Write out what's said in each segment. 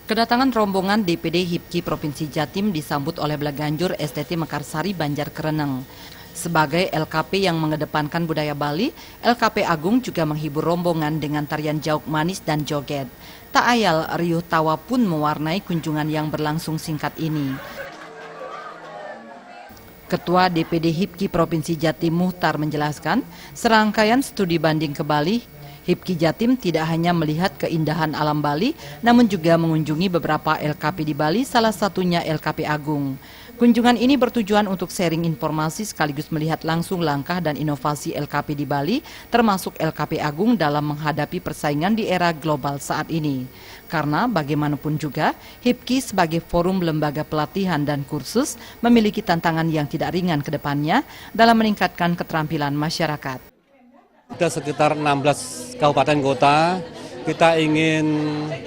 Kedatangan rombongan DPD HIPKI Provinsi Jatim disambut oleh Belaganjur STT Mekarsari Banjar Kereneng. Sebagai LKP yang mengedepankan budaya Bali, LKP Agung juga menghibur rombongan dengan tarian jauk manis dan joget. Tak ayal, riuh tawa pun mewarnai kunjungan yang berlangsung singkat ini. Ketua DPD HIPKI Provinsi Jatim Muhtar menjelaskan, serangkaian studi banding ke Bali, HIPKI Jatim tidak hanya melihat keindahan alam Bali, namun juga mengunjungi beberapa LKP di Bali, salah satunya LKP Agung. Kunjungan ini bertujuan untuk sharing informasi sekaligus melihat langsung langkah dan inovasi LKP di Bali, termasuk LKP Agung dalam menghadapi persaingan di era global saat ini. Karena bagaimanapun juga, HIPKI sebagai forum lembaga pelatihan dan kursus memiliki tantangan yang tidak ringan ke depannya dalam meningkatkan keterampilan masyarakat. Ada sekitar 16 kabupaten kota, kita ingin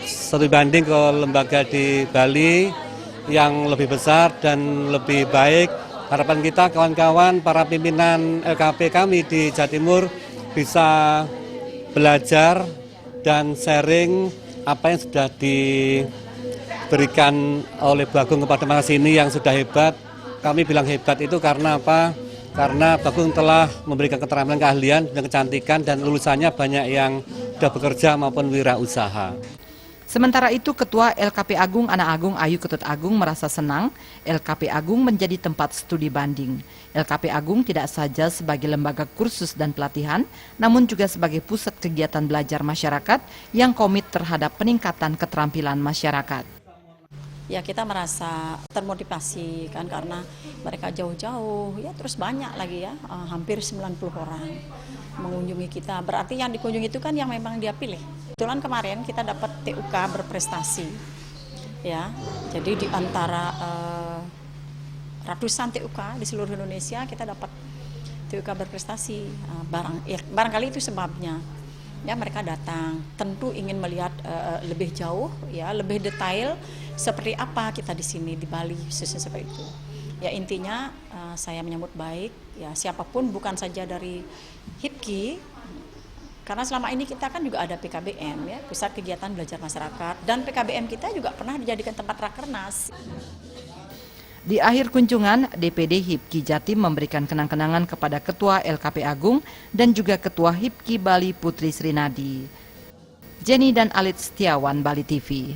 studi banding ke lembaga di Bali yang lebih besar dan lebih baik. Harapan kita kawan-kawan para pimpinan LKP kami di Jawa Timur bisa belajar dan sharing apa yang sudah diberikan oleh Bagong kepada masa sini yang sudah hebat. Kami bilang hebat itu karena apa? Karena Bagong telah memberikan keterampilan, keahlian dan kecantikan dan lulusannya banyak yang sudah bekerja maupun wirausaha. Sementara itu, Ketua LKP Agung Anak Agung Ayu Ketut Agung merasa senang LKP Agung menjadi tempat studi banding. LKP Agung tidak saja sebagai lembaga kursus dan pelatihan, namun juga sebagai pusat kegiatan belajar masyarakat yang komit terhadap peningkatan keterampilan masyarakat. Ya, kita merasa termotivasi kan karena mereka jauh-jauh, ya terus banyak lagi ya, hampir 90 orang mengunjungi kita. Berarti yang dikunjungi itu kan yang memang dia pilih. Kebetulan kemarin kita dapat TUK berprestasi, ya. Jadi di antara ratusan TUK di seluruh Indonesia kita dapat TUK berprestasi. Barangkali itu sebabnya. Ya, mereka datang tentu ingin melihat lebih jauh, ya lebih detail seperti apa kita di sini di Bali, khususnya seperti itu. Ya intinya saya menyambut baik ya siapapun, bukan saja dari HIPKI, karena selama ini kita kan juga ada PKBM ya, Pusat Kegiatan Belajar Masyarakat, dan PKBM kita juga pernah dijadikan tempat rakernas. Di akhir kunjungan, DPD HIPKI Jatim memberikan kenang-kenangan kepada Ketua LKP Agung dan juga Ketua HIPKI Bali Putri Srinadi. Jenny dan Alit Setiawan, Bali TV.